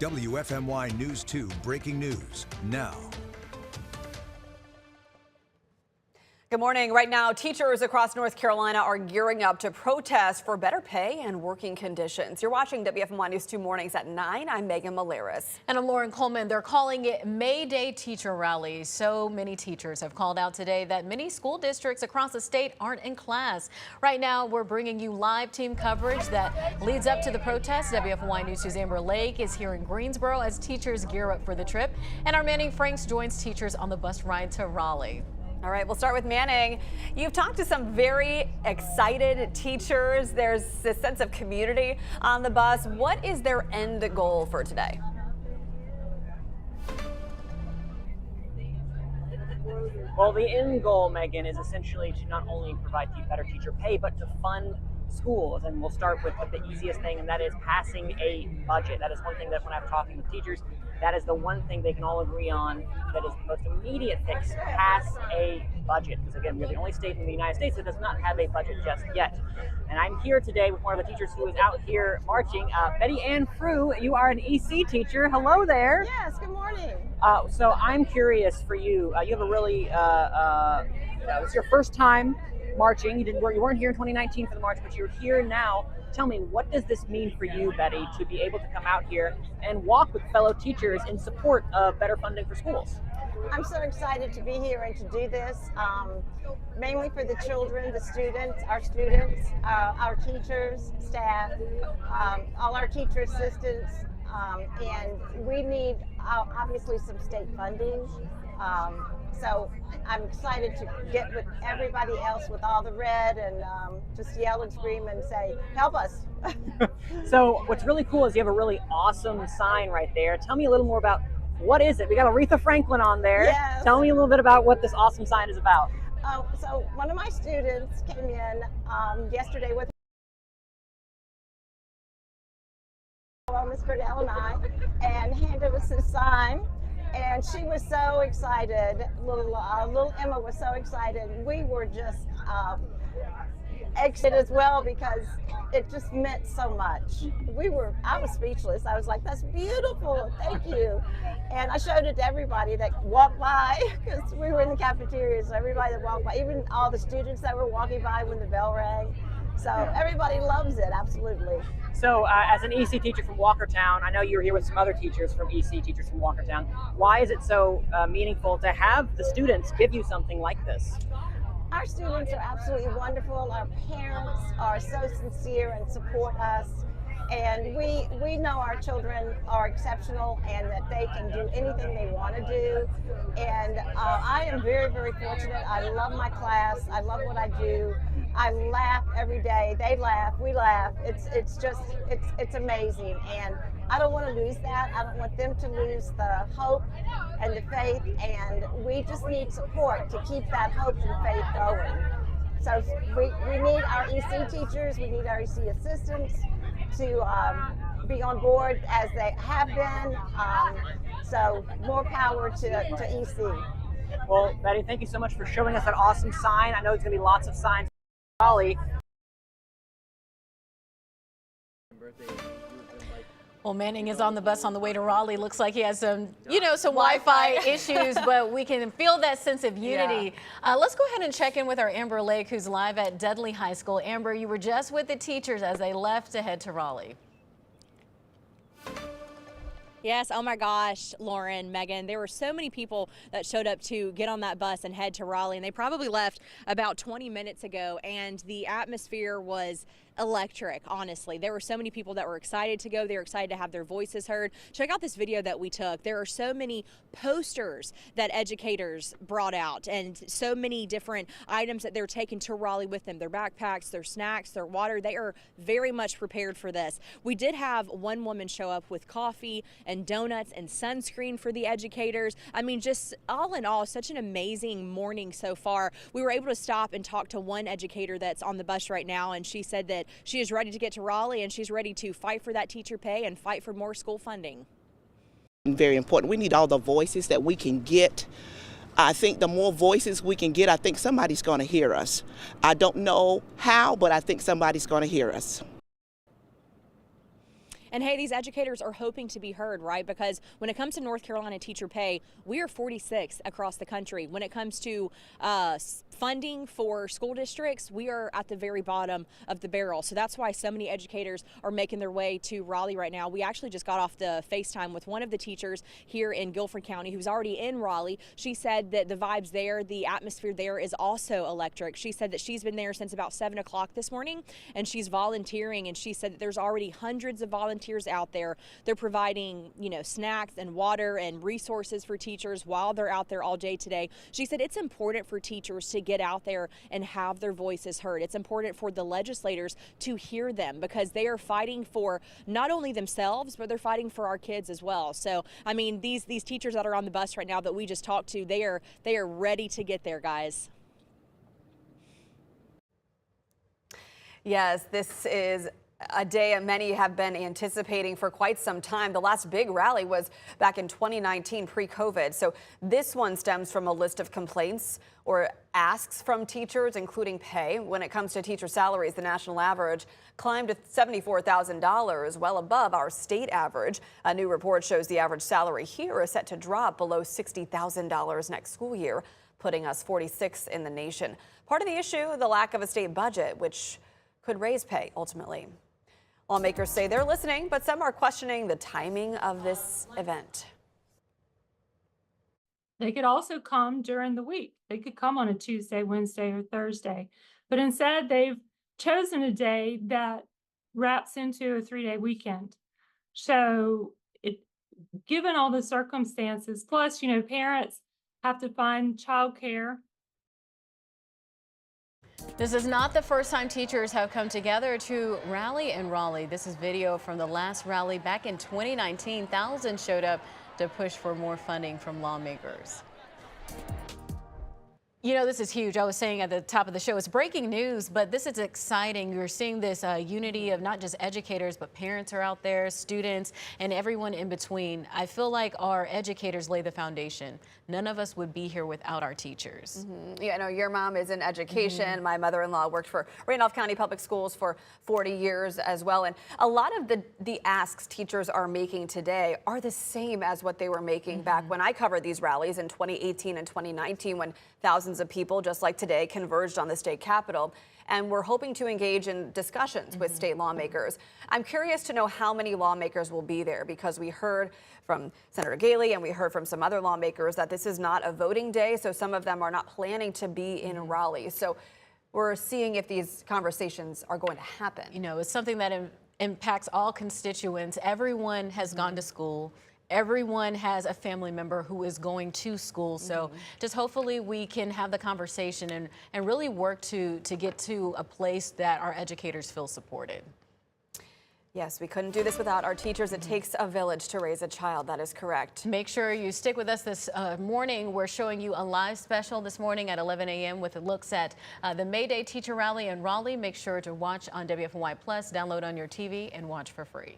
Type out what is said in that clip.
WFMY News 2 breaking news now. Good morning. Right now, teachers across North Carolina are gearing up to protest for better pay and working conditions. You're watching WFMY News 2 mornings at 9. I'm Megan Maleris. And I'm Lauren Coleman. They're calling it May Day Teacher Rally. So many teachers have called out today that many school districts across the state aren't in class. Right now, we're bringing you live team coverage that leads up to the protest. WFMY News 2's Amber Lake is here in Greensboro as teachers gear up for the trip. And our Manning Franks joins teachers on the bus ride to Raleigh. All right, we'll start with Manning. You've talked to some very excited teachers. There's this sense of community on the bus. What is their end goal for today? Well, the end goal, Megan, is essentially to not only provide better teacher pay, but to fund schools. And we'll start with the easiest thing, and that is passing a budget. That is one thing that when I'm talking with teachers, that is the one thing they can all agree on that is the most immediate fix: pass a budget. Because again, we're the only state in the United States that does not have a budget just yet. And I'm here today with one of the teachers who is out here marching. Betty Ann Frew, you are an EC teacher. Hello there. Yes, good morning. So I'm curious for you. You have a really, it's your first time marching. You weren't here in 2019 for the march, but you're here now. Tell me, what does this mean for you, Betty, to be able to come out here and walk with fellow teachers in support of better funding for schools? I'm so excited to be here and to do this, mainly for the children, the students, our teachers, staff, all our teacher assistants, and we need obviously some state funding. So I'm excited to get with everybody else with all the red and just yell and scream and say, help us. So what's really cool is you have a really awesome sign right there. Tell me a little more about what is it? We got Aretha Franklin on there. Yes. Tell me a little bit about what this awesome sign is about. So one of my students came in yesterday with Miss Cordell and I, and handed us this sign. And she was so excited. Little Emma was so excited. We were just excited as well because it just meant so much. I was speechless. I was like, that's beautiful, thank you. And I showed it to everybody that walked by because we were in the cafeteria, so everybody that walked by, even all the students that were walking by when the bell rang. So everybody loves it, absolutely. So as an EC teacher from Walkertown, I know you're here with some other teachers from EC teachers from Walkertown. Why is it so meaningful to have the students give you something like this? Our students are absolutely wonderful. Our parents are so sincere and support us. And we know our children are exceptional and that they can do anything they want to do. And I am very, very fortunate. I love my class. I love what I do. I laugh every day. They laugh. We laugh. It's amazing. And I don't want to lose that. I don't want them to lose the hope and the faith. And we just need support to keep that hope and faith going. So we need our EC teachers. We need our EC assistants to be on board as they have been. So more power to EC. Well, Betty, thank you so much for showing us that awesome sign. I know there's going to be lots of signs in Raleigh. Well, Manning is on the bus on the way to Raleigh. Looks like he has some, some Wi-Fi issues, but we can feel that sense of unity. Yeah. Let's go ahead and check in with our Amber Lake, who's live at Dudley High School. Amber, you were just with the teachers as they left to head to Raleigh. Yes, oh my gosh, Lauren, Megan, there were so many people that showed up to get on that bus and head to Raleigh, and they probably left about 20 minutes ago, and the atmosphere was electric, honestly. There were so many people that were excited to go. They were excited to have their voices heard. Check out this video that we took. There are so many posters that educators brought out and so many different items that they're taking to Raleigh with them. Their backpacks, their snacks, their water. They are very much prepared for this. We did have one woman show up with coffee and donuts and sunscreen for the educators. I mean, just all in all, such an amazing morning so far. We were able to stop and talk to one educator that's on the bus right now, and she said that she is ready to get to Raleigh and she's ready to fight for that teacher pay and fight for more school funding. Very important. We need all the voices that we can get. I think the more voices we can get, I think somebody's going to hear us. I don't know how, but I think somebody's going to hear us. And hey, these educators are hoping to be heard, right? Because when it comes to North Carolina teacher pay, we are 46th across the country. When it comes to funding for school districts, we are at the very bottom of the barrel. So that's why so many educators are making their way to Raleigh right now. We actually just got off the FaceTime with one of the teachers here in Guilford County who's already in Raleigh. She said that the vibes there, the atmosphere there is also electric. She said that she's been there since about 7 o'clock this morning, and she's volunteering, and she said that there's already hundreds of volunteers out there. They're providing, snacks and water and resources for teachers while they're out there all day today. She said it's important for teachers to get out there and have their voices heard. It's important for the legislators to hear them because they are fighting for not only themselves, but they're fighting for our kids as well. So, I mean, these teachers that are on the bus right now that we just talked to, they are ready to get there, guys. Yes, this is a day many have been anticipating for quite some time. The last big rally was back in 2019 pre-COVID. So this one stems from a list of complaints or asks from teachers, including pay. When it comes to teacher salaries, the national average climbed to $74,000, well above our state average. A new report shows the average salary here is set to drop below $60,000 next school year, putting us 46th in the nation. Part of the issue, the lack of a state budget, which could raise pay ultimately. Lawmakers say they're listening, but some are questioning the timing of this event. They could also come during the week. They could come on a Tuesday, Wednesday, or Thursday. But instead, they've chosen a day that wraps into a 3-day weekend. So given all the circumstances, plus, parents have to find childcare. This is not the first time teachers have come together to rally in Raleigh. This is video from the last rally back in 2019. Thousands showed up to push for more funding from lawmakers. This is huge. I was saying at the top of the show, it's breaking news, but this is exciting. You're seeing this unity of not just educators, but parents are out there, students, and everyone in between. I feel like our educators lay the foundation. None of us would be here without our teachers. Your mom is in education. My mother-in-law worked for Randolph County Public Schools for 40 years as well. And a lot of the asks teachers are making today are the same as what they were making back when I covered these rallies in 2018 and 2019, when thousands of people, just like today, converged on the state capitol. And we're hoping to engage in discussions with state lawmakers. I'm curious to know how many lawmakers will be there, because we heard from Senator Galey and we heard from some other lawmakers that this is not a voting day, so some of them are not planning to be in Raleigh. So we're seeing if these conversations are going to happen. It's something that impacts all constituents. Everyone has gone to school. Everyone has a family member who is going to school. So just hopefully we can have the conversation and really work to get to a place that our educators feel supported. Yes, we couldn't do this without our teachers. It takes a village to raise a child. That is correct. Make sure you stick with us this morning. We're showing you a live special this morning at 11 a.m. with looks at the May Day Teacher Rally in Raleigh. Make sure to watch on WFNY Plus, download on your TV, and watch for free.